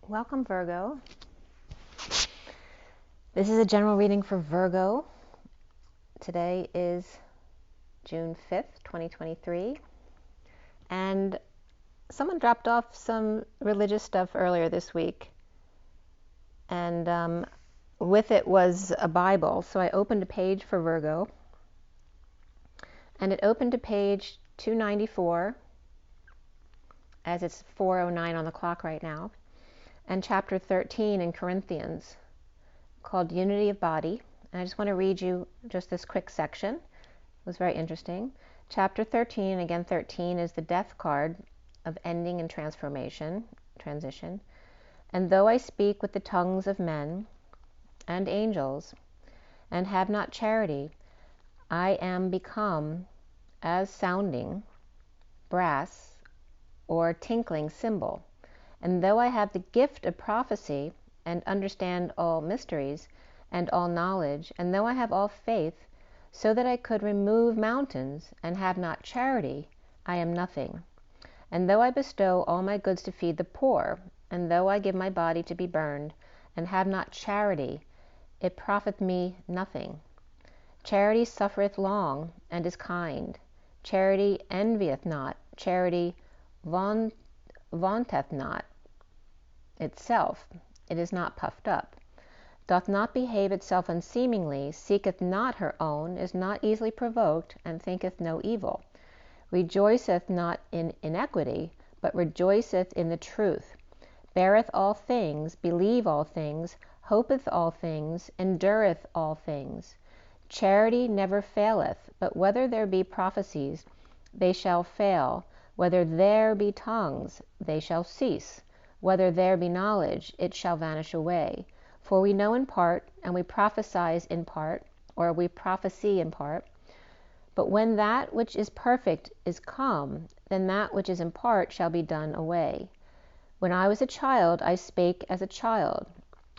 Welcome, Virgo. This is a general reading for Virgo. Today is June 5th, 2023. And someone dropped off some religious stuff earlier this week. And with it was a Bible. So I opened a page for Virgo. And it opened to page 294, as it's 4:09 on the clock right now. And chapter 13 in Corinthians, called Unity of Body. And I just want to read you just this quick section. It was very interesting. Chapter 13, again 13, is the death card of ending and transformation, transition. And though I speak with the tongues of men and angels and have not charity, I am become as sounding brass or tinkling cymbal. And though I have the gift of prophecy and understand all mysteries and all knowledge, and though I have all faith, so that I could remove mountains and have not charity, I am nothing. And though I bestow all my goods to feed the poor, and though I give my body to be burned, and have not charity, it profiteth me nothing. Charity suffereth long, and is kind. Charity envieth not. Charity vaunteth not itself. It is not puffed up, doth not behave itself unseemingly, seeketh not her own, is not easily provoked, and thinketh no evil, rejoiceth not in iniquity, but rejoiceth in the truth, beareth all things, believeth all things, hopeth all things, endureth all things. Charity never faileth, but whether there be prophecies, they shall fail, whether there be tongues, they shall cease, whether there be knowledge, it shall vanish away. For we know in part, and we prophesy in part, or we prophesy in part. But when that which is perfect is come, then that which is in part shall be done away. When I was a child, I spake as a child,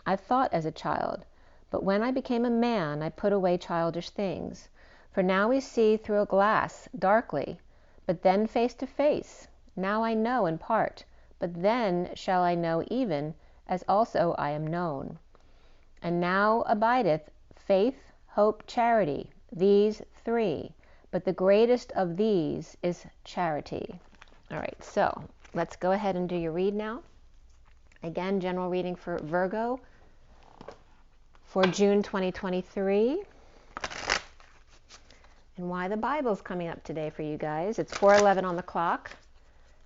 I thought as a child. But when I became a man, I put away childish things. For now we see through a glass, darkly, but then face to face. Now I know in part, but then shall I know even as also I am known. And now abideth faith, hope, charity, these three, but the greatest of these is charity. All right, so let's go ahead and do your read now. Again, general reading for Virgo for June 2023. And why the Bible's coming up today for you guys. It's 4:11 on the clock.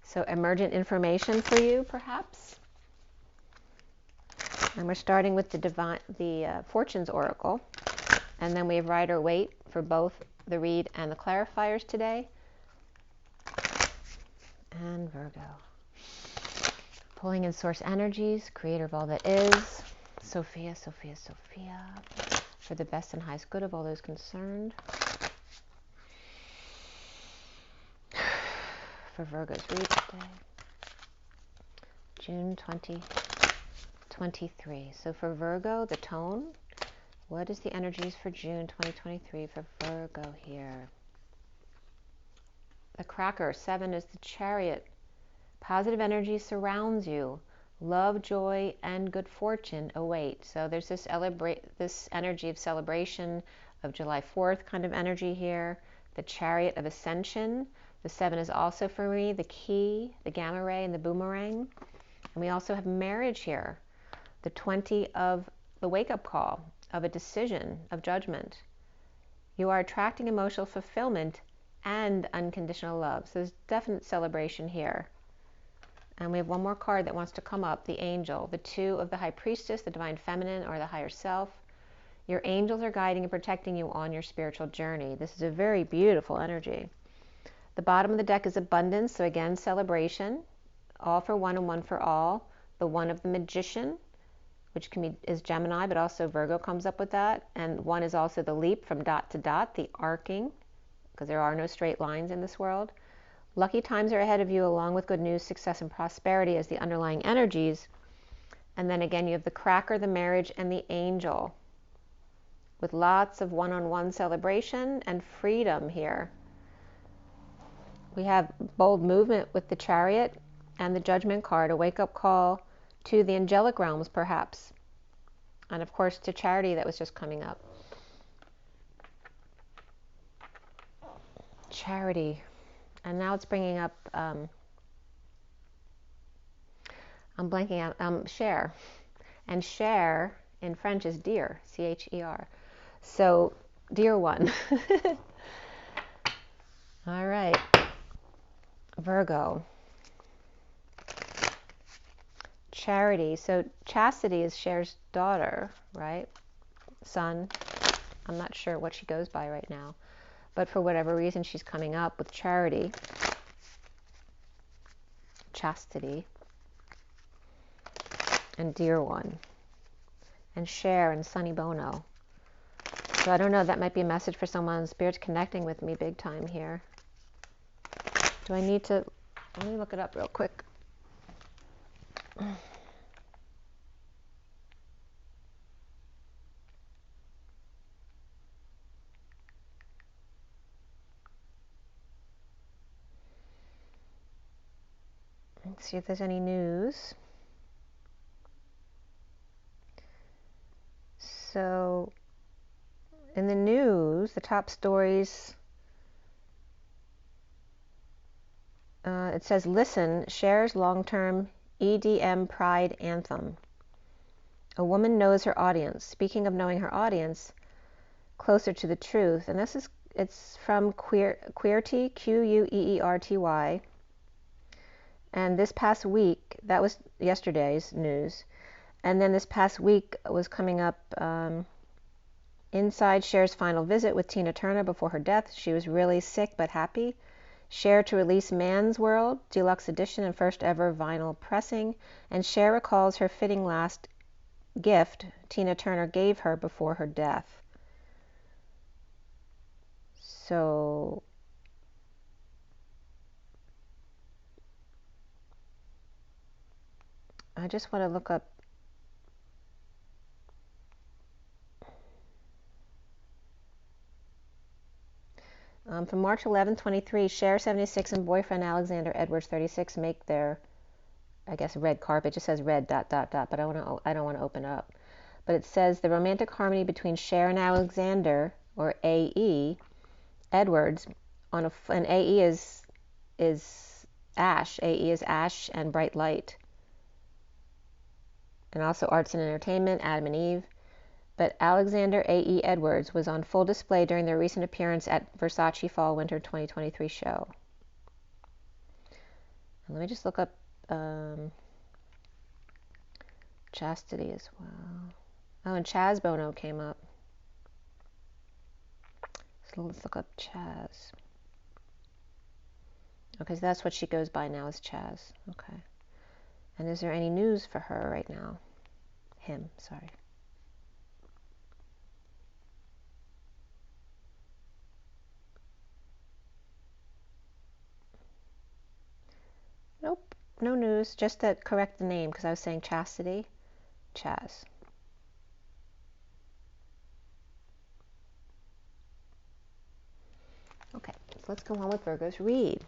So emergent information for you, perhaps. And we're starting with the Fortunes Oracle. And then we have Rider-Waite for both the read and the clarifiers today. And Virgo. Pulling in source energies, creator of all that is. Sophia, Sophia, Sophia. For the best and highest good of all those concerned. For Virgo's read today. June 2023. So for Virgo, the tone. What is the energies for June 2023 for Virgo here? The Cracker, 7 is the Chariot. Positive energy surrounds you. Love, joy, and good fortune await. So there's this energy of celebration of July 4th kind of energy here. The Chariot of Ascension. The 7 is also for me the key, the gamma ray, and the boomerang. And we also have marriage here. The 20 of the wake-up call, of a decision, of judgment. You are attracting emotional fulfillment and unconditional love. So there's definite celebration here. And we have one more card that wants to come up, the Angel. The 2 of the High Priestess, the Divine Feminine, or the Higher Self. Your angels are guiding and protecting you on your spiritual journey. This is a very beautiful energy. The bottom of the deck is Abundance, so again, celebration. All for one and one for all. The 1 of the Magician, which is Gemini, but also Virgo comes up with that. And 1 is also the Leap from dot to dot, the arcing, because there are no straight lines in this world. Lucky times are ahead of you, along with good news, success, and prosperity as the underlying energies. And then again, you have the Cracker, the Marriage, and the Angel, with lots of one-on-one celebration and freedom here. We have bold movement with the Chariot and the Judgment card, a wake-up call to the angelic realms, perhaps. And of course, to charity that was just coming up. Charity. And now it's bringing up, I'm blanking out, share. And share in French is dear, C-H-E-R. So, dear one. All right. Virgo. Charity. So Chastity is Cher's daughter, right? Son. I'm not sure what she goes by right now. But for whatever reason, she's coming up with Charity. Chastity. And Dear One. And Cher and Sonny Bono. So I don't know, that might be a message for someone. Spirit's connecting with me big time here. Do I need to... Let me look it up real quick. Let's see if there's any news. So, in the news, the top stories, it says, listen, Cher's long-term EDM pride anthem. A woman knows her audience. Speaking of knowing her audience, closer to the truth. And this is, it's from Queerty, Q-U-E-E-R-T-Y. And this past week, that was yesterday's news. And then this past week was coming up inside Cher's final visit with Tina Turner before her death. She was really sick but happy. Cher to release Man's World, deluxe edition and first ever vinyl pressing. And Cher recalls her fitting last gift Tina Turner gave her before her death. So... I just want to look up from March 11, 23, Cher 76 and boyfriend Alexander Edwards 36 make their, I guess, red carpet. It just says red ... but I don't want to open up. But it says the romantic harmony between Cher and Alexander, or A.E. Edwards, and A.E. is ash. A.E. is ash and bright light. And also arts and entertainment, Adam and Eve. But Alexander A.E. Edwards was on full display during their recent appearance at Versace Fall/Winter 2023 show. And let me just look up Chastity as well. Oh, and Chaz Bono came up. So let's look up Chaz. Okay, so that's what she goes by now, is Chaz. Okay. And is there any news for her right now? Him, sorry. Nope, no news. Just to correct the name, because I was saying Chastity. Chaz. Okay, so let's go on with Virgo's read.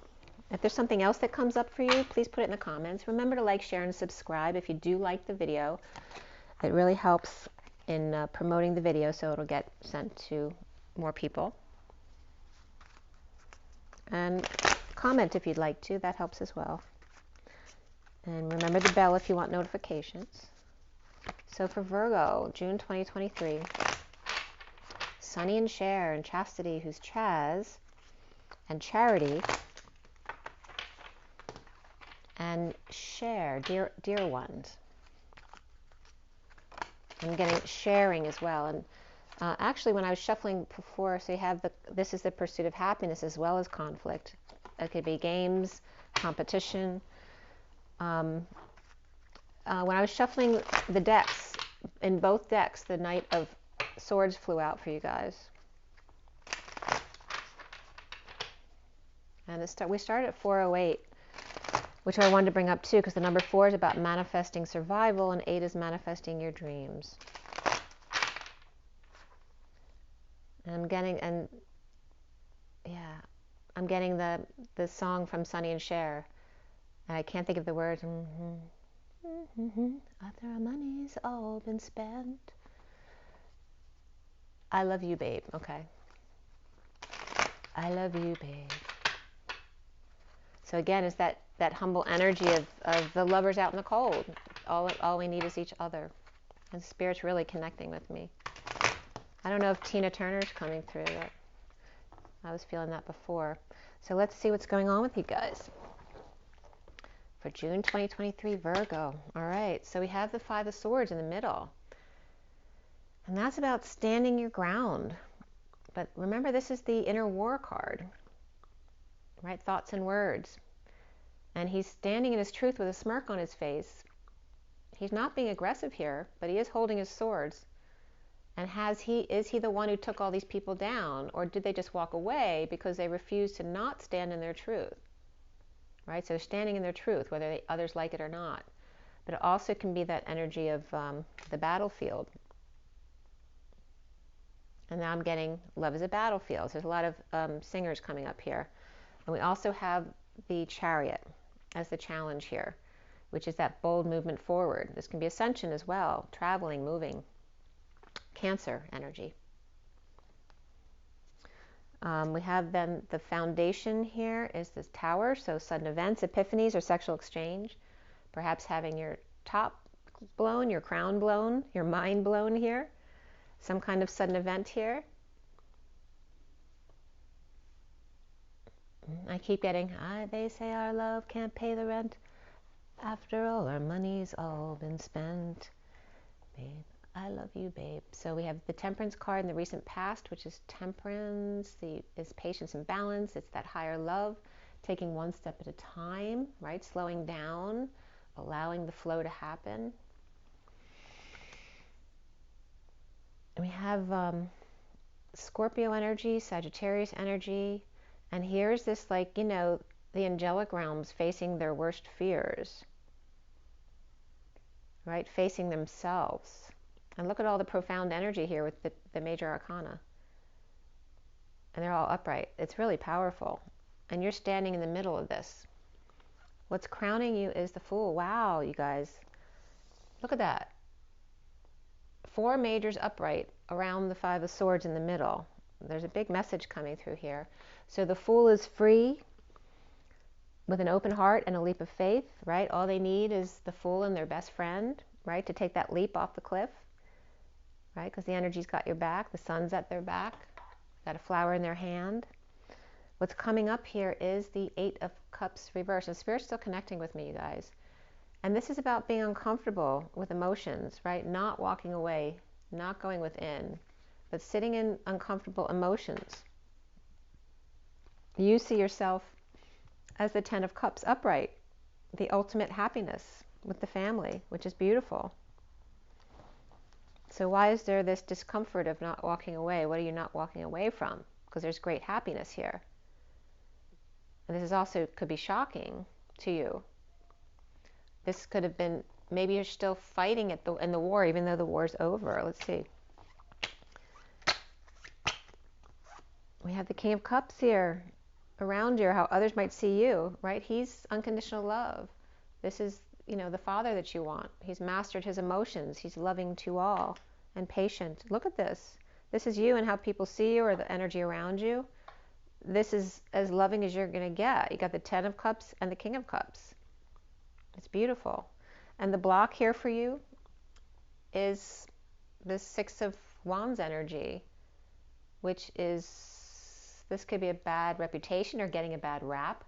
If there's something else that comes up for you, please put it in the comments. Remember to like, share, and subscribe if you do like the video. It really helps in promoting the video, so it'll get sent to more people. And comment if you'd like to. That helps as well. And remember the bell if you want notifications. So for Virgo, June 2023, Sonny and Cher and Chastity, who's Chaz, and Charity, and Cher, dear ones. I'm getting sharing as well. And actually, when I was shuffling before, so you have this is the pursuit of happiness as well as conflict. It could be games, competition. When I was shuffling the decks, in both decks, the Knight of Swords flew out for you guys. And we started at 408, which I wanted to bring up too, because the number 4 is about manifesting survival, and 8 is manifesting your dreams. And I'm getting, I'm getting the song from Sonny and Cher, and I can't think of the words. After our money's all been spent. I love you, babe. Okay. I love you, babe. So again, it's that humble energy of the lovers out in the cold. All we need is each other. And Spirit's really connecting with me. I don't know if Tina Turner's coming through, but I was feeling that before. So let's see what's going on with you guys. For June 2023, Virgo. All right, so we have the Five of Swords in the middle. And that's about standing your ground. But remember, this is the inner war card, right? Thoughts and words. And he's standing in his truth with a smirk on his face. He's not being aggressive here, but he is holding his swords. And is he the one who took all these people down? Or did they just walk away because they refused to not stand in their truth? Right? So standing in their truth, whether others like it or not. But it also can be that energy of the battlefield. And now I'm getting love is a battlefield. So there's a lot of singers coming up here. And we also have the Chariot as the challenge here, which is that bold movement forward. This can be ascension as well, traveling, moving. Cancer energy. We have then the foundation here is this Tower, so sudden events, epiphanies, or sexual exchange. Perhaps having your top blown, your crown blown, your mind blown here. Some kind of sudden event here. I keep getting, they say our love can't pay the rent. After all, our money's all been spent. Babe, I love you, babe. So we have the Temperance card in the recent past, which is temperance, is patience and balance. It's that higher love, taking one step at a time, right? Slowing down, allowing the flow to happen. And we have Scorpio energy, Sagittarius energy. And here's this, like, you know, the angelic realms facing their worst fears, right? Facing themselves. And look at all the profound energy here with the major arcana. And they're all upright. It's really powerful. And you're standing in the middle of this. What's crowning you is the Fool. Wow, you guys. Look at that. 4 majors upright around the Five of Swords in the middle. There's a big message coming through here. So the Fool is free with an open heart and a leap of faith, right? All they need is the Fool and their best friend, right? To take that leap off the cliff, right? Because the energy's got your back. The sun's at their back. Got a flower in their hand. What's coming up here is the 8 of Cups reversed. And Spirit's still connecting with me, you guys. And this is about being uncomfortable with emotions, right? Not walking away, not going within, but sitting in uncomfortable emotions. You see yourself as the 10 of Cups upright, the ultimate happiness with the family, which is beautiful. So why is there this discomfort of not walking away? What are you not walking away from? Because there's great happiness here. And this is also could be shocking to you. This could have been, maybe you're still fighting in the war, even though the war's over. Let's see. We have the King of Cups here around you, how others might see you, right? He's unconditional love. This is, you know, the father that you want. He's mastered his emotions. He's loving to all and patient. Look at this. This is you and how people see you or the energy around you. This is as loving as you're going to get. You got the 10 of Cups and the King of Cups. It's beautiful. And the block here for you is the 6 of Wands energy, which is, this could be a bad reputation or getting a bad rap.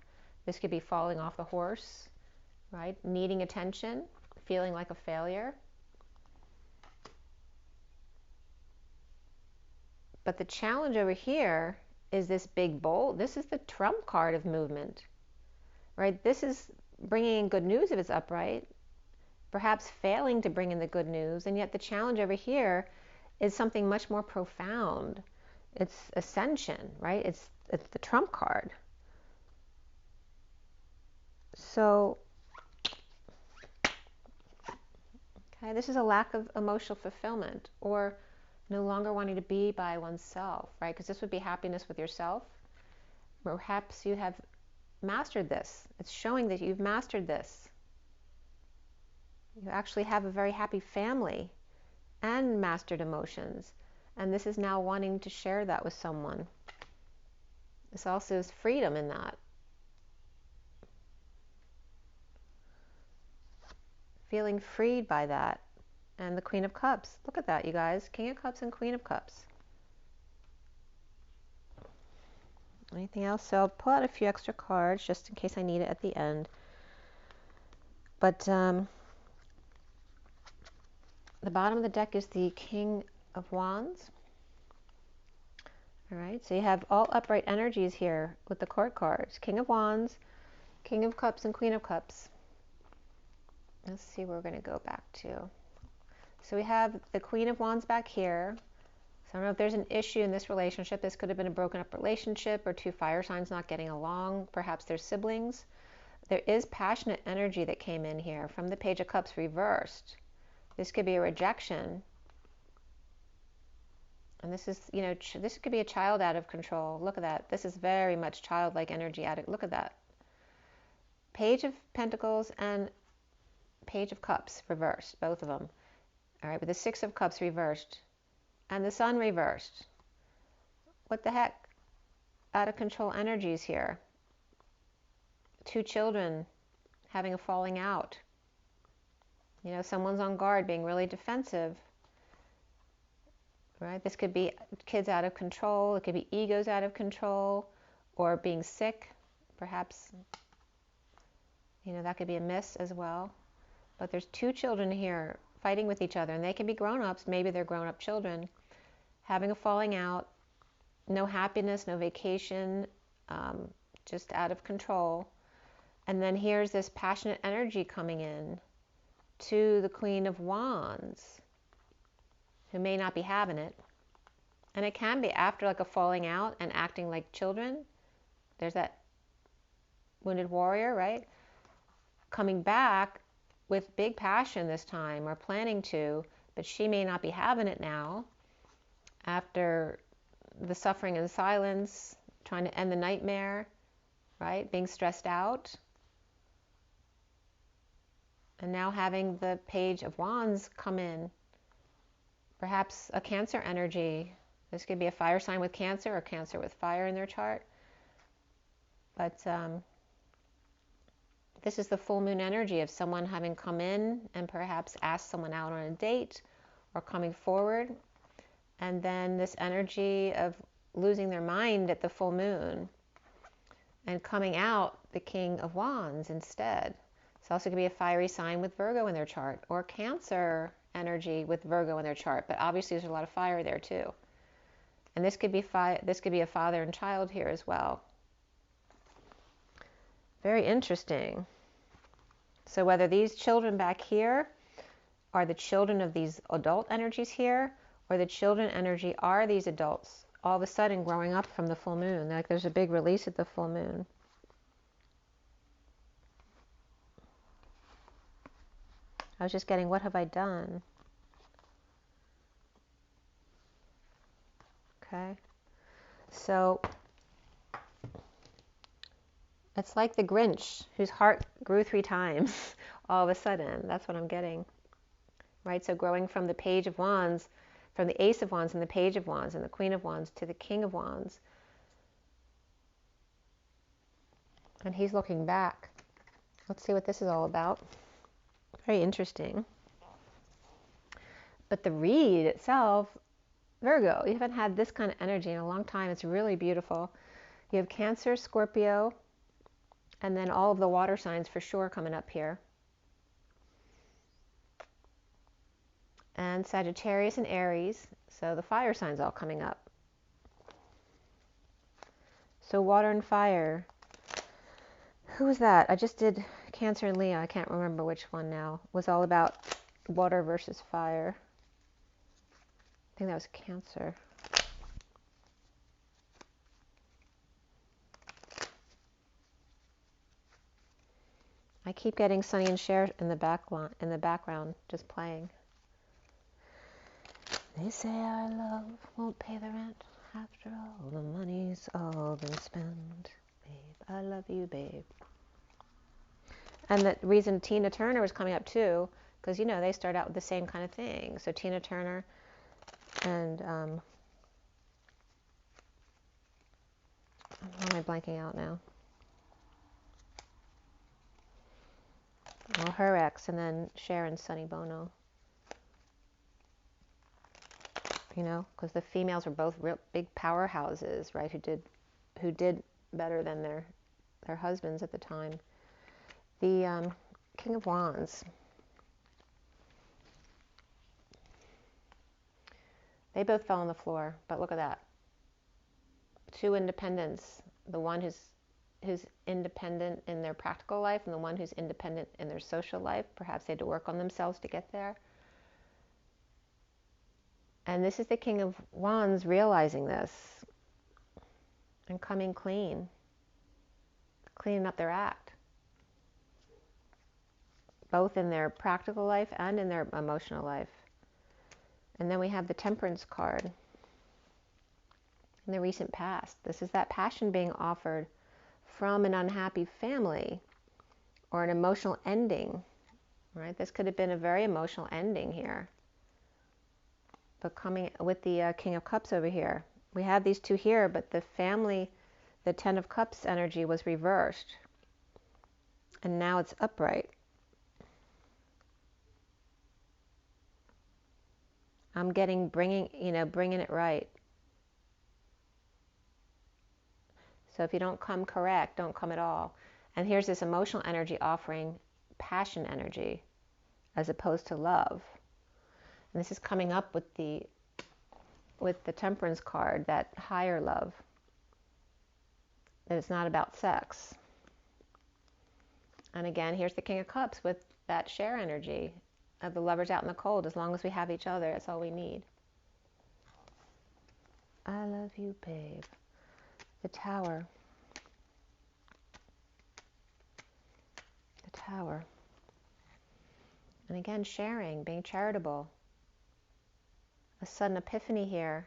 This could be falling off the horse, right? Needing attention, feeling like a failure. But the challenge over here is this big bold. This is the trump card of movement, right? This is bringing in good news if it's upright, perhaps failing to bring in the good news. And yet the challenge over here is something much more profound. It's ascension, right? It's the trump card. So, okay, this is a lack of emotional fulfillment or no longer wanting to be by oneself, right? Because this would be happiness with yourself. Perhaps you have mastered this. It's showing that you've mastered this. You actually have a very happy family and mastered emotions. And this is now wanting to share that with someone. This also is freedom in that. Feeling freed by that. And the Queen of Cups. Look at that, you guys. King of Cups and Queen of Cups. Anything else? So I'll pull out a few extra cards just in case I need it at the end. But the bottom of the deck is the King of Wands. All right, so you have all upright energies here with the court cards. King of Wands, King of Cups, and Queen of Cups. Let's see where we're going to go back to. So we have the Queen of Wands back here. So I don't know if there's an issue in this relationship. This could have been a broken up relationship or two fire signs not getting along. Perhaps they're siblings. There is passionate energy that came in here from the Page of Cups reversed. This could be a rejection. And this is, you know, this could be a child out of control. Look at that. This is very much childlike energy. Look at that. Page of Pentacles and Page of Cups reversed, both of them. All right, with the Six of Cups reversed and the Sun reversed. What the heck? Out of control energies here. Two children having a falling out. You know, someone's on guard, being really defensive. Right? This could be kids out of control. It could be egos out of control, or being sick. Perhaps, you know, that could be a miss as well. But there's two children here fighting with each other, and they can be grown-ups. Maybe they're grown-up children having a falling out. No happiness, no vacation, just out of control. And then here's this passionate energy coming in to the Queen of Wands, who may not be having it. And it can be after like a falling out and acting like children. There's that wounded warrior, right? Coming back with big passion this time, or planning to, but she may not be having it now after the suffering and silence, trying to end the nightmare, right? Being stressed out. And now having the Page of Wands come in. Perhaps a Cancer energy. This could be a fire sign with Cancer or Cancer with fire in their chart. But this is the full moon energy of someone having come in and perhaps asked someone out on a date or coming forward. And then this energy of losing their mind at the full moon and coming out the King of Wands instead. It's also going to be a fiery sign with Virgo in their chart, or Cancer energy with Virgo in their chart. But obviously there's a lot of fire there too. And this could be a father and child here as well. Very interesting. So whether these children back here are the children of these adult energies here, or the children energy are these adults all of a sudden growing up from the full moon. Like there's a big release at the full moon. I was just getting, what have I done? Okay. So it's like the Grinch whose heart grew 3 times all of a sudden. That's what I'm getting. Right? So growing from the Page of Wands, from the Ace of Wands and the Page of Wands and the Queen of Wands to the King of Wands. And he's looking back. Let's see what this is all about. Very interesting. But the read itself, Virgo, you haven't had this kind of energy in a long time. It's really beautiful. You have Cancer, Scorpio, and then all of the water signs for sure coming up here. And Sagittarius and Aries, so the fire signs all coming up. So water and fire. Who was that? I just did Cancer and Leo. I can't remember which one now. It was all about water versus fire. I think that was Cancer. I keep getting Sonny and Cher in the background, just playing. They say our love won't pay the rent. After all, the money's all been spent. Babe, I love you, babe. And the reason Tina Turner was coming up too, because, you know, they start out with the same kind of thing. So Tina Turner and, why am I blanking out now? Well, her ex, and then Sharon Sonny Bono. You know, because the females were both real big powerhouses, right? Who did better than their husbands at the time. The King of Wands. They both fell on the floor, but look at that. Two independents. The one who's independent in their practical life, and the one who's independent in their social life. Perhaps they had to work on themselves to get there. And this is the King of Wands realizing this and coming clean, cleaning up their act, both in their practical life and in their emotional life. And then we have the Temperance card in the recent past. This is that passion being offered from an unhappy family or an emotional ending, right? This could have been a very emotional ending here. But coming with the King of Cups over here, we have these two here, but the family, the Ten of Cups energy was reversed, and now it's upright. I'm getting bringing it right. So if you don't come correct, don't come at all. And here's this emotional energy offering passion energy as opposed to love. And this is coming up with the Temperance card, that higher love. That it's not about sex. And again, here's the King of Cups with that share energy of the lovers out in the cold. As long as we have each other, that's all we need. I love you, babe. The Tower. The Tower. And again, sharing, being charitable. A sudden epiphany here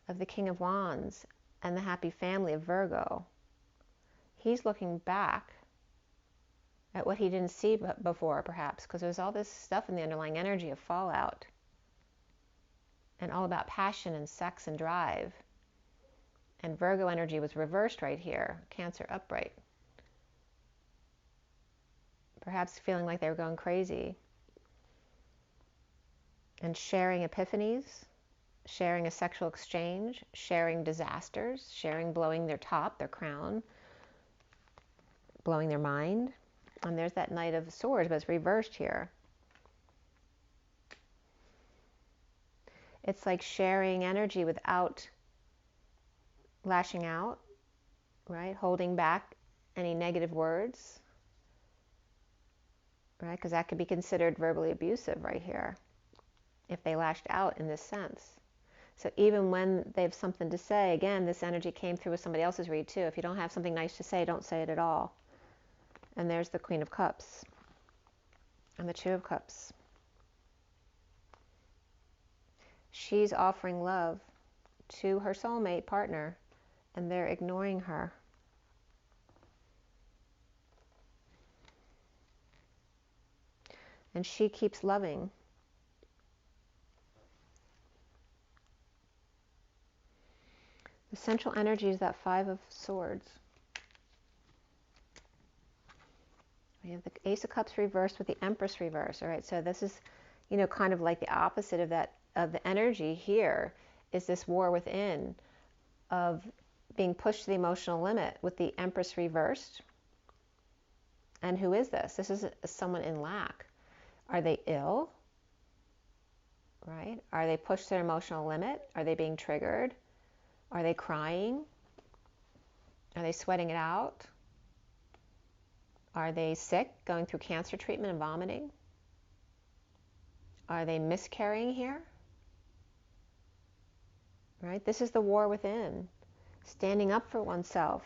of the King of Wands and the happy family of Virgo. He's looking back at what he didn't see before, perhaps, because there's all this stuff in the underlying energy of fallout and all about passion and sex and drive. And Virgo energy was reversed right here, Cancer upright. Perhaps feeling like they were going crazy. And sharing epiphanies, sharing a sexual exchange, sharing disasters, sharing blowing their top, their crown, blowing their mind. And there's that Knight of Swords, but it's reversed here. It's like sharing energy without lashing out, right? Holding back any negative words, right? Because that could be considered verbally abusive right here if they lashed out in this sense. So even when they have something to say, again, this energy came through with somebody else's read too. If you don't have something nice to say, don't say it at all. And there's the Queen of Cups and the Two of Cups. She's offering love to her soulmate partner, and they're ignoring her. And she keeps loving. The central energy is that Five of Swords. We have the Ace of Cups reversed with the Empress reversed. All right, so this is, kind of like the opposite of that, of the energy here is this war within of being pushed to the emotional limit with the Empress reversed. And who is this? This is someone in lack. Are they ill? Right? Are they pushed to their emotional limit? Are they being triggered? Are they crying? Are they sweating it out? Are they sick, going through cancer treatment and vomiting? Are they miscarrying here? Right? This is the war within. Standing up for oneself.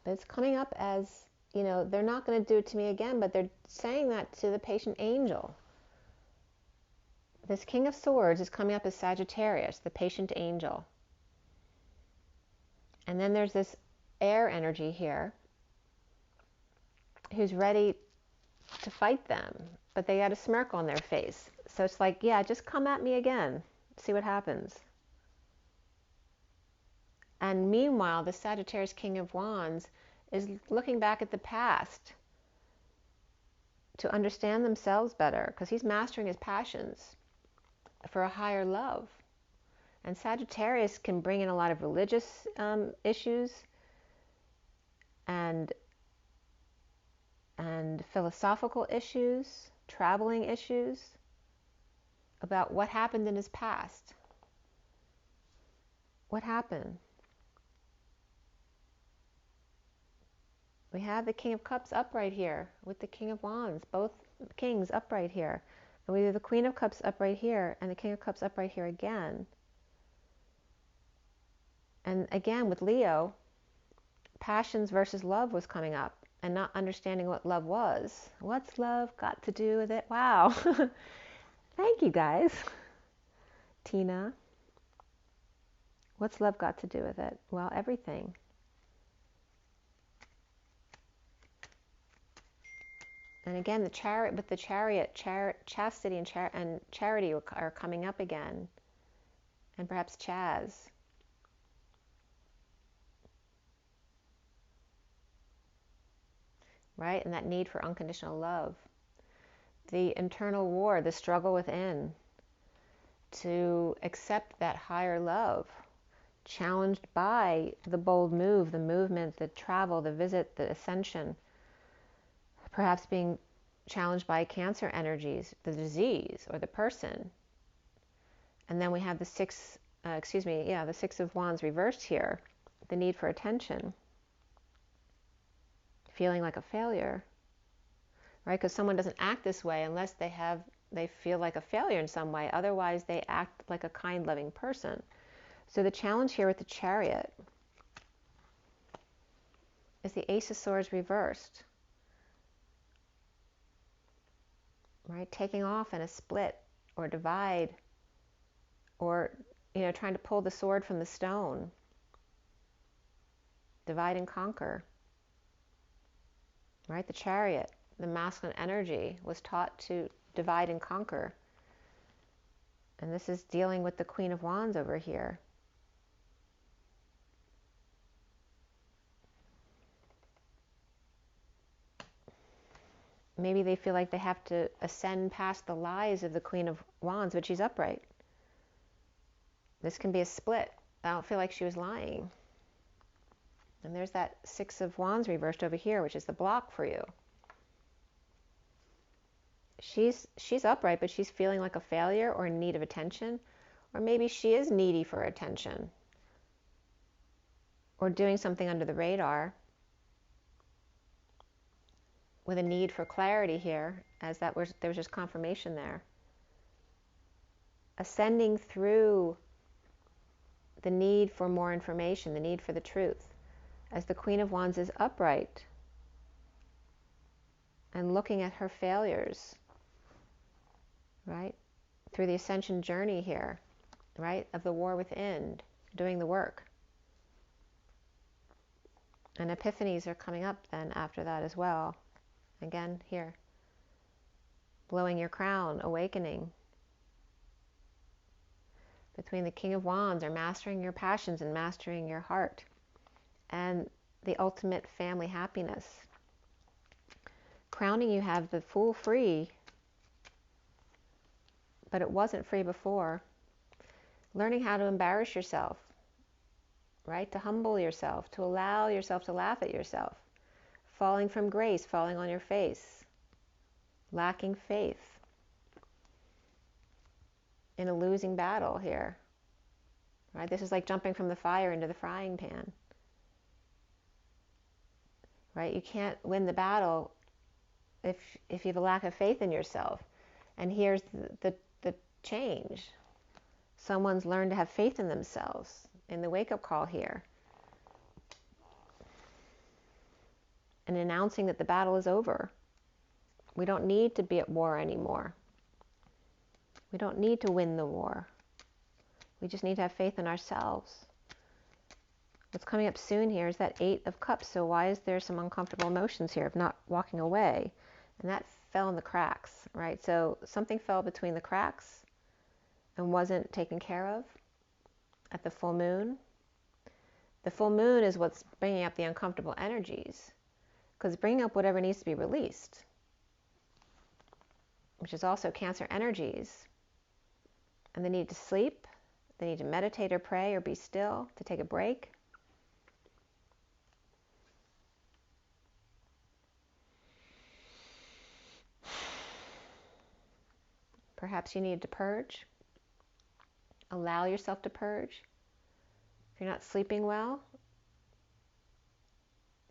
But it's coming up as, they're not going to do it to me again, but they're saying that to the patient angel. This King of Swords is coming up as Sagittarius, the patient angel. And then there's this air energy here who's ready to fight them, but they got a smirk on their face. So it's like, yeah, just come at me again. See what happens. And meanwhile, the Sagittarius King of Wands is looking back at the past to understand themselves better, because he's mastering his passions for a higher love. And Sagittarius can bring in a lot of religious issues and philosophical issues, traveling issues, about what happened in his past. What happened? We have the King of Cups upright here with the King of Wands, both kings upright here. And we have the Queen of Cups upright here and the King of Cups upright here again. And again, with Leo, passions versus love was coming up, and not understanding what love was. What's love got to do with it? Wow. Thank you, guys. Tina. What's love got to do with it? Well, everything. And again, the chariot, with the chariot, chastity and charity are coming up again. And perhaps Chaz. Right? And that need for unconditional love. The internal war, the struggle within to accept that higher love, challenged by the bold move, the movement, the travel, the visit, the ascension, perhaps being challenged by cancer energies, the disease, or the person. And then we have the Six of Wands reversed here, the need for attention, feeling like a failure, right? Because someone doesn't act this way unless they feel like a failure in some way. Otherwise, they act like a kind, loving person. So the challenge here with the chariot is the Ace of Swords reversed, right? Taking off in a split or divide, or trying to pull the sword from the stone. Divide and conquer, right? The chariot, the masculine energy, was taught to divide and conquer. And this is dealing with the Queen of Wands over here. Maybe they feel like they have to ascend past the lies of the Queen of Wands, but she's upright. This can be a split. I don't feel like she was lying. And there's that Six of Wands reversed over here, which is the block for you. She's upright, but she's feeling like a failure or in need of attention. Or maybe she is needy for attention. Or doing something under the radar with a need for clarity here, as there was just confirmation there. Ascending through the need for more information, the need for the truth, as the Queen of Wands is upright and looking at her failures, right? Through the ascension journey here, right? Of the war within, doing the work. And epiphanies are coming up then after that as well. Again, here. Blowing your crown, awakening. Between the King of Wands, or mastering your passions and mastering your heart. And the ultimate family happiness. Crowning, you have the Fool free, but it wasn't free before. Learning how to embarrass yourself, right? To humble yourself, to allow yourself to laugh at yourself. Falling from grace, falling on your face. Lacking faith. In a losing battle here, right? This is like jumping from the fire into the frying pan, right? You can't win the battle if you have a lack of faith in yourself. And here's the change. Someone's learned to have faith in themselves in the wake-up call here, and announcing that the battle is over. We don't need to be at war anymore. We don't need to win the war. We just need to have faith in ourselves. What's coming up soon here is that 8 of Cups. So why is there some uncomfortable emotions here of not walking away? And that fell in the cracks, right? So something fell between the cracks and wasn't taken care of at the full moon. The full moon is what's bringing up the uncomfortable energies, because it's bringing up whatever needs to be released, which is also Cancer energies. And they need to sleep. They need to meditate or pray or be still, to take a break. Perhaps you need to purge. Allow yourself to purge. If you're not sleeping well,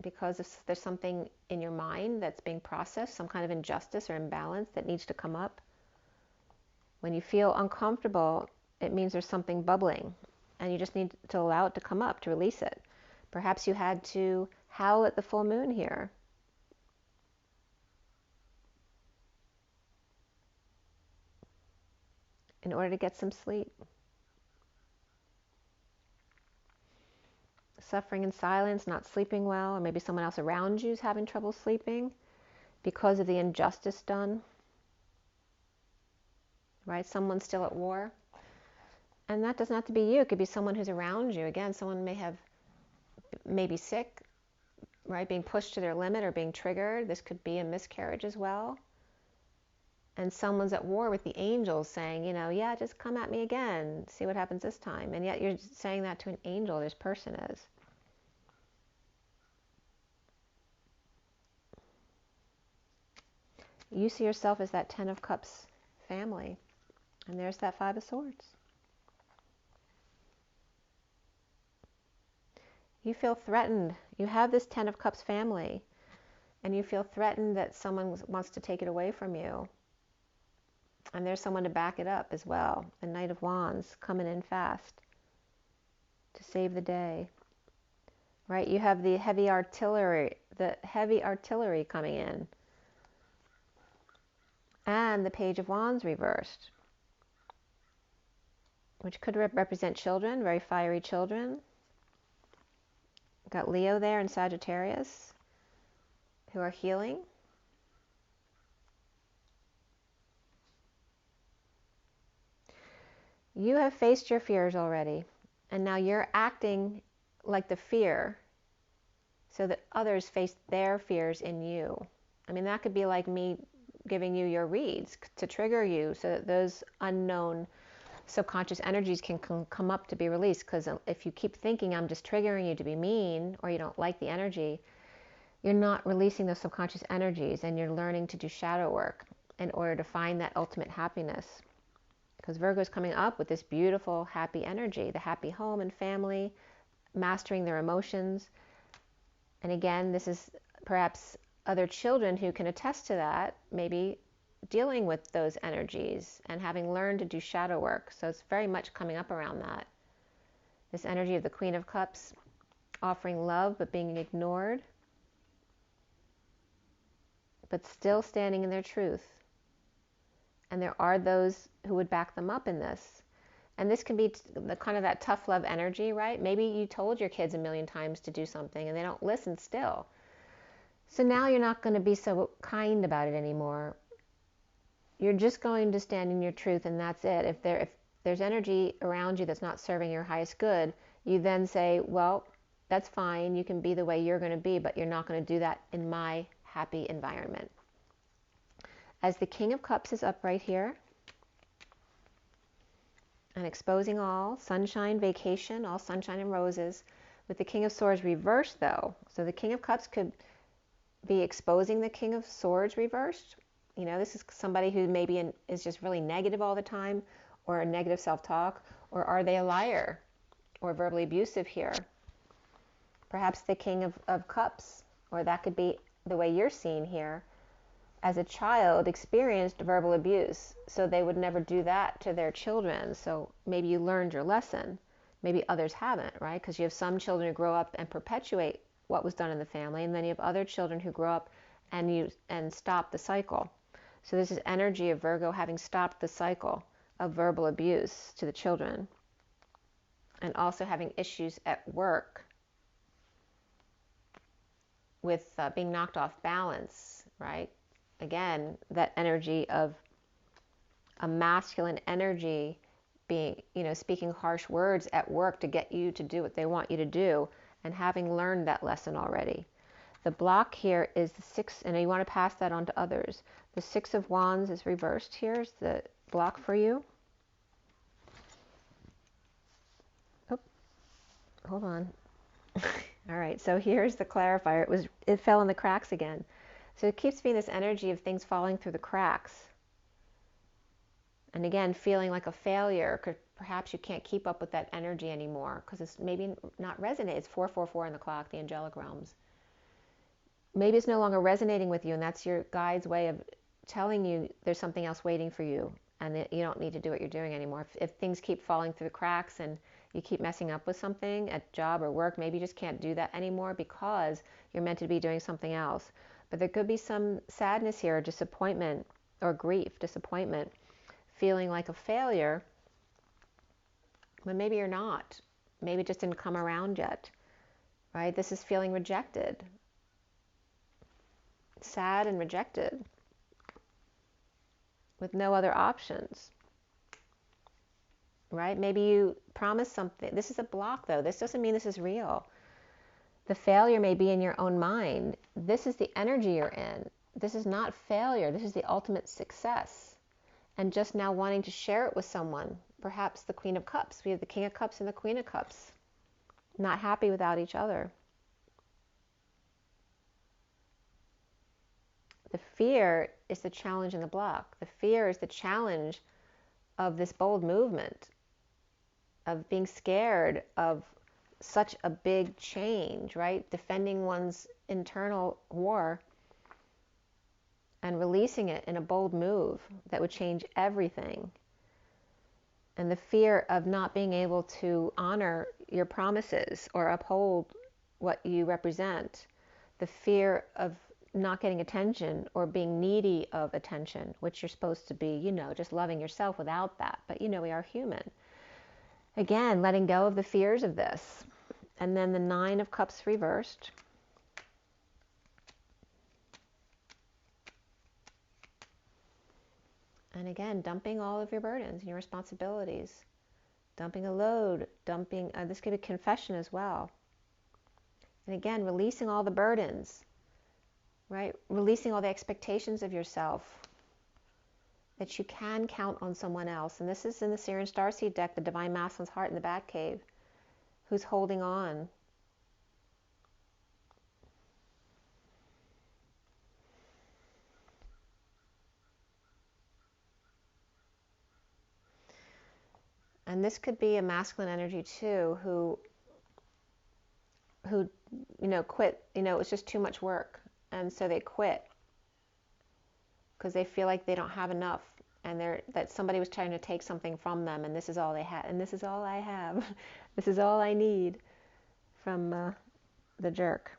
because there's something in your mind that's being processed, some kind of injustice or imbalance that needs to come up. When you feel uncomfortable, it means there's something bubbling, and you just need to allow it to come up, to release it. Perhaps you had to howl at the full moon here. In order to get some sleep. Suffering in silence, not sleeping well, or maybe someone else around you is having trouble sleeping because of the injustice done. Right? Someone's still at war. And that doesn't have to be you. It could be someone who's around you. Again, someone may be sick, right? Being pushed to their limit or being triggered. This could be a miscarriage as well. And someone's at war with the angels saying, you know, yeah, just come at me again. See what happens this time. And yet you're saying that to an angel, this person is. You see yourself as that 10 of Cups family. And there's that 5 of Swords. You feel threatened. You have this 10 of Cups family. And you feel threatened that someone wants to take it away from you. And there's someone to back it up as well. The Knight of Wands coming in fast to save the day. Right? You have the heavy artillery coming in. And the Page of Wands reversed, which could represent children, very fiery children. Got Leo there and Sagittarius, who are healing. You have faced your fears already, and now you're acting like the fear so that others face their fears in you. I mean, that could be like me giving you your reads to trigger you so that those unknown subconscious energies can come up to be released. Because if you keep thinking I'm just triggering you to be mean, or you don't like the energy, you're not releasing those subconscious energies, and you're learning to do shadow work in order to find that ultimate happiness. Because Virgo is coming up with this beautiful, happy energy, the happy home and family, mastering their emotions. And again, this is perhaps other children who can attest to that, maybe dealing with those energies and having learned to do shadow work. So it's very much coming up around that. This energy of the Queen of Cups, offering love but being ignored, but still standing in their truth. And there are those who would back them up in this. And this can be the kind of that tough love energy, right? Maybe you told your kids a million times to do something and they don't listen still. So now you're not going to be so kind about it anymore. You're just going to stand in your truth, and that's it. If there's energy around you that's not serving your highest good, you then say, well, that's fine. You can be the way you're going to be, but you're not going to do that in my happy environment. As the King of Cups is up right here, and exposing all, sunshine, vacation, all sunshine and roses, with the King of Swords reversed though. So the King of Cups could be exposing the King of Swords reversed. You know, this is somebody who maybe is just really negative all the time, or a negative self-talk, or are they a liar or verbally abusive here? Perhaps the King of Cups, or that could be the way you're seen here, as a child experienced verbal abuse, so they would never do that to their children. So maybe you learned your lesson. Maybe others haven't, right? Because you have some children who grow up and perpetuate what was done in the family, and then you have other children who grow up and stop the cycle. So this is energy of Virgo having stopped the cycle of verbal abuse to the children, and also having issues at work with being knocked off balance, right? Again, that energy of a masculine energy being, speaking harsh words at work to get you to do what they want you to do, and having learned that lesson already. The block here is the 6, and you want to pass that on to others. The 6 of Wands is reversed. Here's the block for you. Oh, hold on. All right, so here's the clarifier. It fell in the cracks again. So it keeps being this energy of things falling through the cracks. And again, feeling like a failure, because perhaps you can't keep up with that energy anymore, because it's maybe not resonating. It's 444 in the clock, the angelic realms. Maybe it's no longer resonating with you, and that's your guide's way of telling you there's something else waiting for you, and that you don't need to do what you're doing anymore. If things keep falling through the cracks and you keep messing up with something at job or work, maybe you just can't do that anymore because you're meant to be doing something else. But there could be some sadness here, disappointment, or grief, disappointment, feeling like a failure, but maybe you're not. Maybe it just didn't come around yet, right? This is feeling rejected, sad and rejected, with no other options, right? Maybe you promised something. This is a block, though. This doesn't mean this is real. The failure may be in your own mind. This is the energy you're in. This is not failure. This is the ultimate success. And just now wanting to share it with someone, perhaps the Queen of Cups. We have the King of Cups and the Queen of Cups, not happy without each other. The fear is the challenge in the block. The fear is the challenge of this bold movement, of being scared of such a big change, right? Defending one's internal war and releasing it in a bold move that would change everything. And the fear of not being able to honor your promises or uphold what you represent. The fear of not getting attention or being needy of attention, which you're supposed to be, just loving yourself without that. But we are human. Again, letting go of the fears of this. And then the 9 of Cups reversed. And again, dumping all of your burdens and your responsibilities. Dumping a load, this could be confession as well. And again, releasing all the burdens, right? Releasing all the expectations of yourself, that you can count on someone else. And this is in the SIRIAN Starseed deck, the Divine Masculine's Heart in the Batcave, who's holding on. And this could be a masculine energy too, who quit. It was just too much work, and so they quit because they feel like they don't have enough, and that somebody was trying to take something from them, and this is all they had, and this is all I have, this is all I need from the jerk.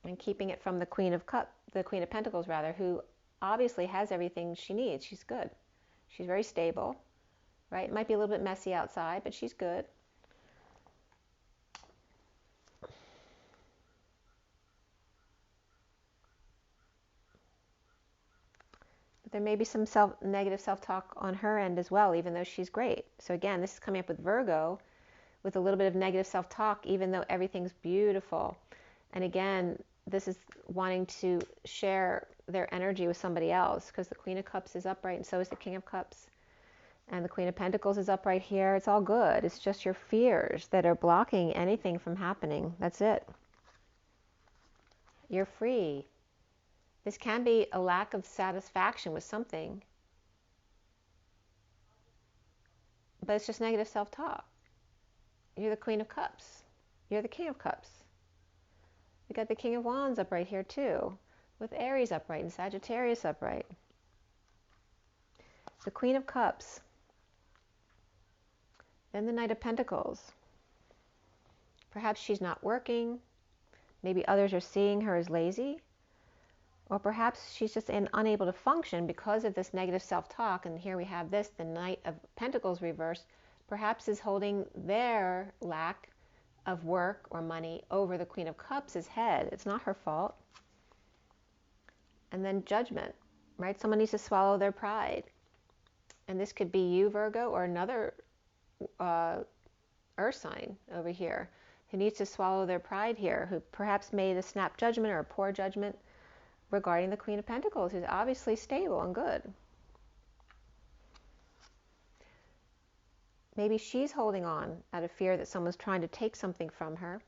And keeping it from the Queen of Pentacles rather, who obviously has everything she needs. She's good. She's very stable. Right? It might be a little bit messy outside, but she's good. But there may be some negative self-talk on her end as well, even though she's great. So again, this is coming up with Virgo, with a little bit of negative self-talk, even though everything's beautiful. And again, this is wanting to share their energy with somebody else, because the Queen of Cups is upright, and so is the King of Cups. And the Queen of Pentacles is up right here. It's all good. It's just your fears that are blocking anything from happening. That's it. You're free. This can be a lack of satisfaction with something, but it's just negative self-talk. You're the Queen of Cups. You're the King of Cups. We got the King of Wands up right here too, with Aries upright and Sagittarius upright. The Queen of Cups. Then the Knight of Pentacles. Perhaps she's not working. Maybe others are seeing her as lazy. Or perhaps she's just unable to function because of this negative self-talk. And here we have this, the Knight of Pentacles reversed, perhaps is holding their lack of work or money over the Queen of Cups' head. It's not her fault. And then Judgment, right? Someone needs to swallow their pride. And this could be you, Virgo, or another earth sign over here who needs to swallow their pride here, who perhaps made a snap judgment or a poor judgment regarding the Queen of Pentacles, who's obviously stable and good. Maybe she's holding on out of fear that someone's trying to take something from her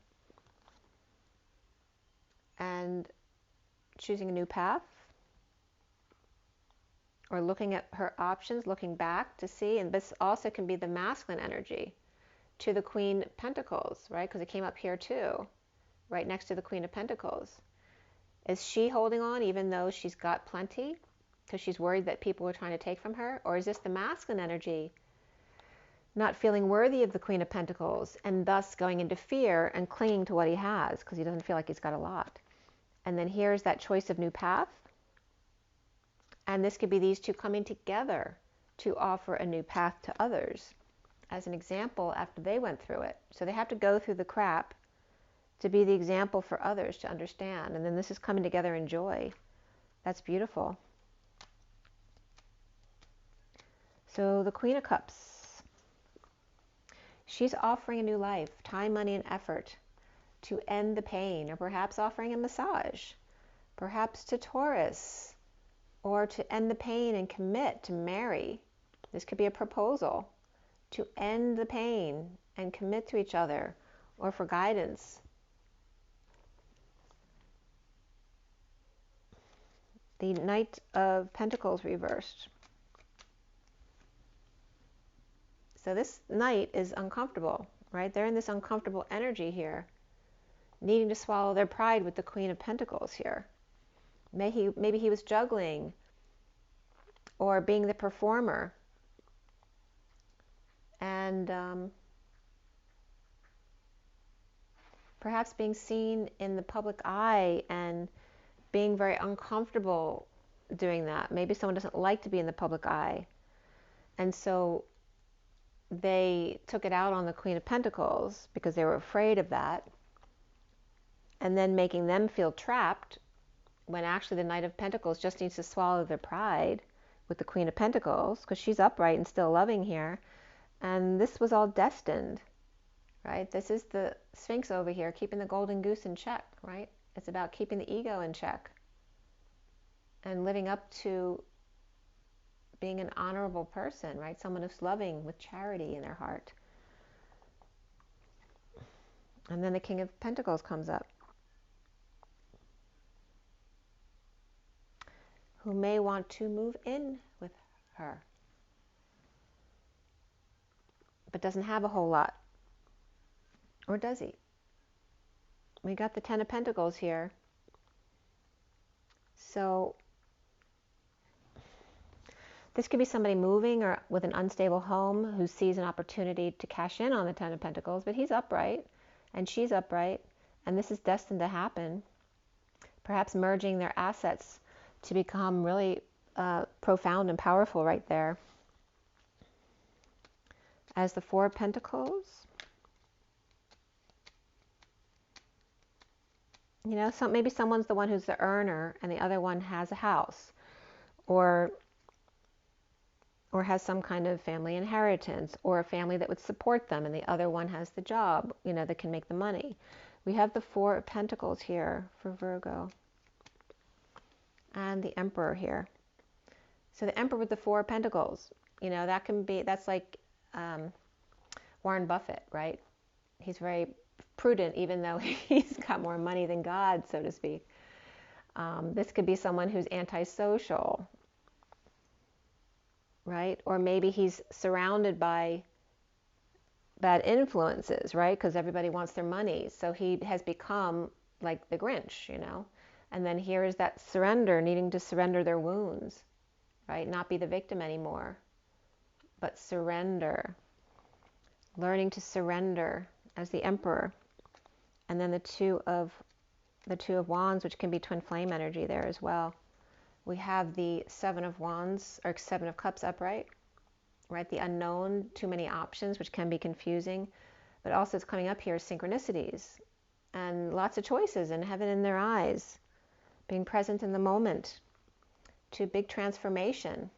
and choosing a new path, or looking at her options, looking back to see. And this also can be the masculine energy to the Queen of Pentacles, right? Because it came up here too, right next to the Queen of Pentacles. Is she holding on even though she's got plenty because she's worried that people are trying to take from her? Or is this the masculine energy not feeling worthy of the Queen of Pentacles and thus going into fear and clinging to what he has because he doesn't feel like he's got a lot? And then here's that choice of new path. And this could be these two coming together to offer a new path to others as an example after they went through it. So they have to go through the crap to be the example for others to understand. And then this is coming together in joy. That's beautiful. So the Queen of Cups, she's offering a new life, time, money, and effort to end the pain, or perhaps offering a massage, perhaps to Taurus, or to end the pain and commit to marry. This could be a proposal to end the pain and commit to each other, or for guidance. The Knight of Pentacles reversed. So this Knight is uncomfortable, right? They're in this uncomfortable energy here, needing to swallow their pride with the Queen of Pentacles here. Maybe he was juggling or being the performer and perhaps being seen in the public eye and being very uncomfortable doing that. Maybe someone doesn't like to be in the public eye, and so they took it out on the Queen of Pentacles because they were afraid of that, and then making them feel trapped when actually the Knight of Pentacles just needs to swallow their pride with the Queen of Pentacles because she's upright and still loving here. And this was all destined, right? This is the Sphinx over here, keeping the golden goose in check, right? It's about keeping the ego in check and living up to being an honorable person, right? Someone who's loving with charity in their heart. And then the King of Pentacles comes up, who may want to move in with her, but doesn't have a whole lot. Or does he? We got the Ten of Pentacles here. So this could be somebody moving or with an unstable home who sees an opportunity to cash in on the Ten of Pentacles, but he's upright and she's upright, and this is destined to happen. Perhaps merging their assets to become really profound and powerful right there. As the Four of Pentacles, you know, maybe someone's the one who's the earner and the other one has a house or has some kind of family inheritance, or a family that would support them, and the other one has the job, you know, that can make the money. We have the Four of Pentacles here for Virgo, and the Emperor here. So the Emperor with the Four of Pentacles, you know, that's like Warren Buffett, right? He's very prudent, even though he's got more money than God, so to speak. This could be someone who's antisocial, right? Or maybe he's surrounded by bad influences, right? Because everybody wants their money. So he has become like the Grinch, you know? And then here is that surrender, needing to surrender their wounds, right? Not be the victim anymore, but surrender. Learning to surrender as the Emperor. And then the Two of the Two of Wands, which can be twin flame energy there as well. We have the Seven of Wands, or Seven of Cups upright, right? The unknown, too many options, which can be confusing. But also it's coming up here synchronicities and lots of choices and heaven in their eyes, being present in the moment, to big transformation,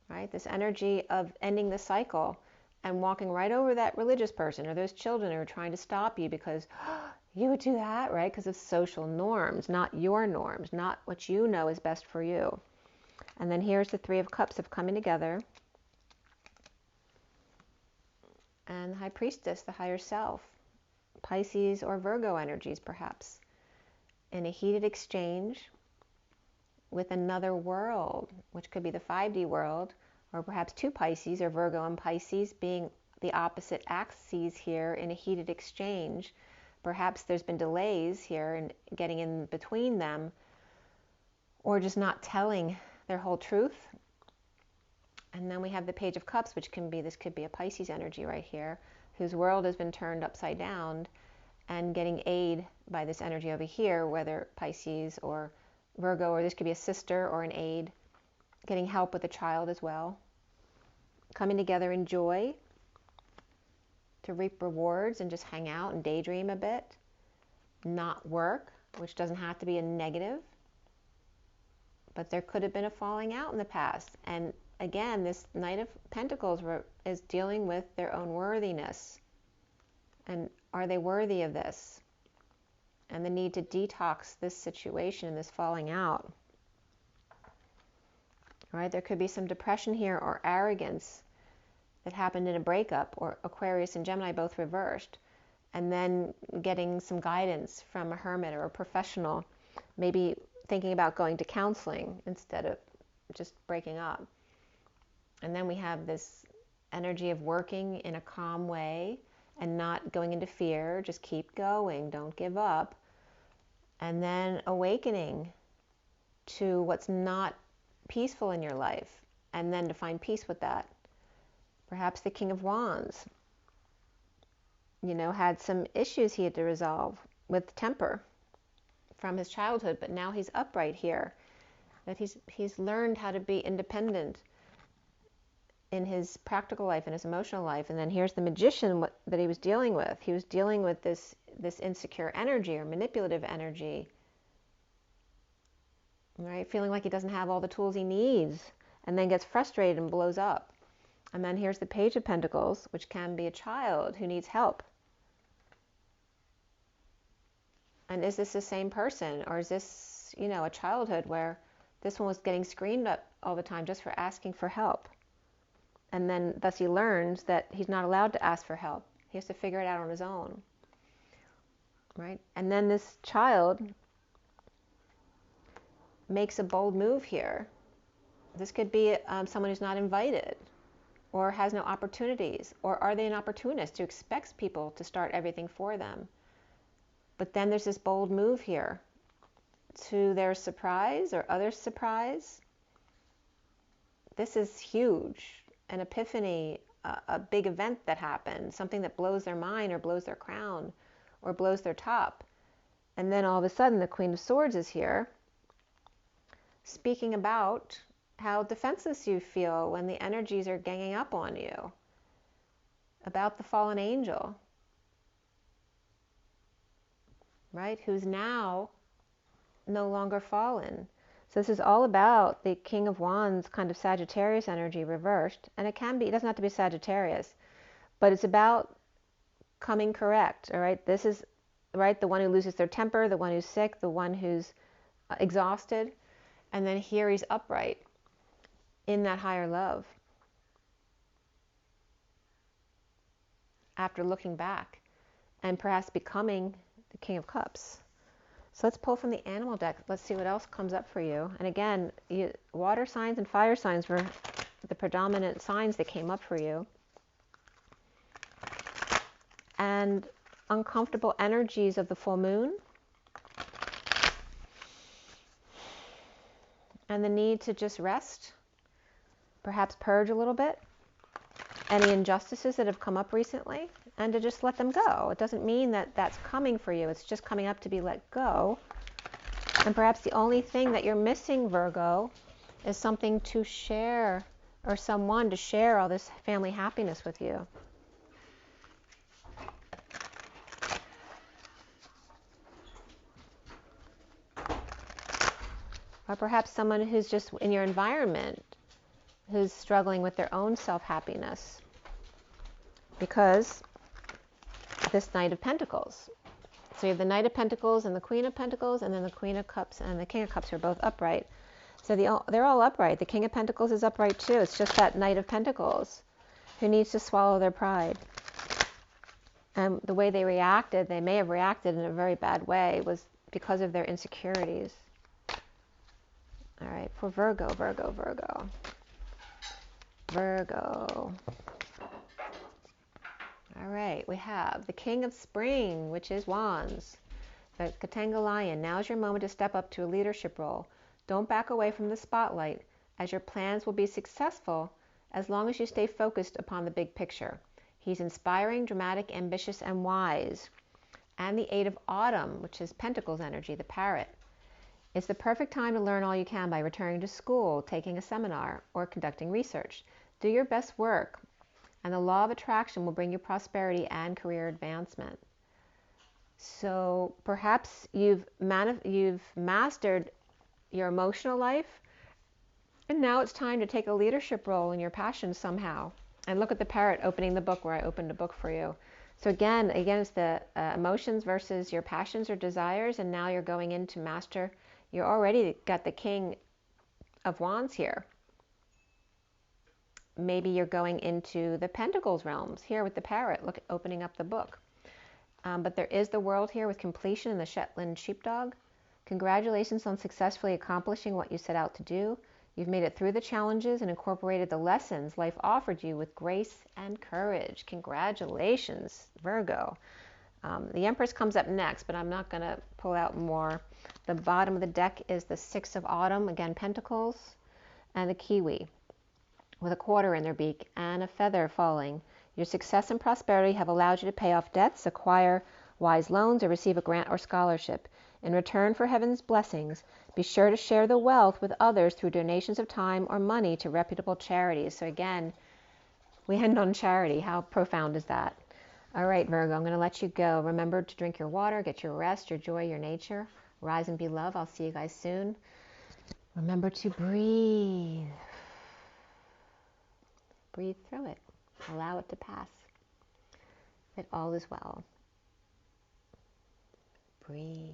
right? This energy of ending the cycle and walking right over that religious person or those children who are trying to stop you because you would do that, right? Because of social norms, not your norms, not what you know is best for you. And then here's the Three of Cups of coming together. And the High Priestess, the higher self, Pisces or Virgo energies perhaps, in a heated exchange with another world, which could be the 5D world, or perhaps two Pisces, or Virgo and Pisces being the opposite axes here in a heated exchange. Perhaps there's been delays here in getting in between them, or just not telling their whole truth. And then we have the Page of Cups, which can be, this could be a Pisces energy right here, whose world has been turned upside down and getting aid by this energy over here, whether Pisces or Virgo, or this could be a sister or an aide, getting help with a child as well. Coming together in joy to reap rewards and just hang out and daydream a bit. Not work, which doesn't have to be a negative, but there could have been a falling out in the past. And again, this Knight of Pentacles is dealing with their own worthiness. And are they worthy of this? And the need to detox this situation, this falling out. All right, there could be some depression here or arrogance that happened in a breakup, or Aquarius and Gemini both reversed. And then getting some guidance from a hermit or a professional, maybe thinking about going to counseling instead of just breaking up. And then we have this energy of working in a calm way and not going into fear. Just keep going. Don't give up. And then awakening to what's not peaceful in your life, and then to find peace with that. Perhaps the King of Wands, you know, had some issues he had to resolve with temper from his childhood, but now he's upright here. That he's learned how to be independent in his practical life and his emotional life. And then here's the Magician that he was dealing with. He was dealing with this insecure energy or manipulative energy, right? Feeling like he doesn't have all the tools he needs, and then gets frustrated and blows up. And then here's the Page of Pentacles, which can be a child who needs help. And is this the same person, or is this, you know, a childhood where this one was getting screamed at all the time just for asking for help? And then thus he learns that he's not allowed to ask for help. He has to figure it out on his own, right? And then this child makes a bold move here. This could be someone who's not invited or has no opportunities, or are they an opportunist who expects people to start everything for them? But then there's this bold move here to their surprise or others' surprise. This is huge. An epiphany, a big event that happened, something that blows their mind or blows their crown or blows their top. And then all of a sudden the Queen of Swords is here, speaking about how defenseless you feel when the energies are ganging up on you, about the fallen angel, right, who's now no longer fallen. So this is all about the King of Wands, kind of Sagittarius energy reversed. And it can be, it doesn't have to be Sagittarius, but it's about coming correct, all right? This is, right, the one who loses their temper, the one who's sick, the one who's exhausted. And then here he's upright in that higher love, after looking back and perhaps becoming the King of Cups. So let's pull from the animal deck. Let's see what else comes up for you. And again, water signs and fire signs were the predominant signs that came up for you. And uncomfortable energies of the full moon. And the need to just rest, perhaps purge a little bit. Any injustices that have come up recently, and to just let them go. It doesn't mean that that's coming for you. It's just coming up to be let go. And perhaps the only thing that you're missing, Virgo, is something to share, or someone to share all this family happiness with you. Or perhaps someone who's just in your environment who's struggling with their own self-happiness. Because this Knight of Pentacles. So you have the Knight of Pentacles and the Queen of Pentacles, and then the Queen of Cups and the King of Cups are both upright. So they're all upright. The King of Pentacles is upright too. It's just that Knight of Pentacles who needs to swallow their pride. And the way they reacted, they may have reacted in a very bad way, was because of their insecurities. All right, for Virgo, Virgo, Virgo. Virgo. All right, we have the King of Spring, which is Wands. The Katanga Lion. Now's your moment to step up to a leadership role. Don't back away from the spotlight, as your plans will be successful as long as you stay focused upon the big picture. He's inspiring, dramatic, ambitious, and wise. And the Eight of Autumn, which is Pentacles energy, the Parrot. It's the perfect time to learn all you can by returning to school, taking a seminar, or conducting research. Do your best work, and the law of attraction will bring you prosperity and career advancement. So perhaps you've mastered your emotional life, and now it's time to take a leadership role in your passions somehow. And look at the Parrot opening the book, where I opened a book for you. So again, it's the emotions versus your passions or desires, and now you're going in to master. You're already got the King of Wands here. Maybe you're going into the Pentacles realms here with the Parrot, look, opening up the book. But there is the World here with completion and the Shetland sheepdog. Congratulations on successfully accomplishing what you set out to do. You've made it through the challenges and incorporated the lessons life offered you with grace and courage. Congratulations, Virgo. The Empress comes up next, but I'm not going to pull out more. The bottom of the deck is the Six of Autumn, again, Pentacles, and the Kiwi with a quarter in their beak and a feather falling. Your success and prosperity have allowed you to pay off debts, acquire wise loans, or receive a grant or scholarship. In return for heaven's blessings, be sure to share the wealth with others through donations of time or money to reputable charities. So again, we end on charity. How profound is that? All right, Virgo, I'm going to let you go. Remember to drink your water, get your rest, your joy, your nature. Rise and be love. I'll see you guys soon. Remember to breathe. Breathe through it. Allow it to pass. That all is well. Breathe.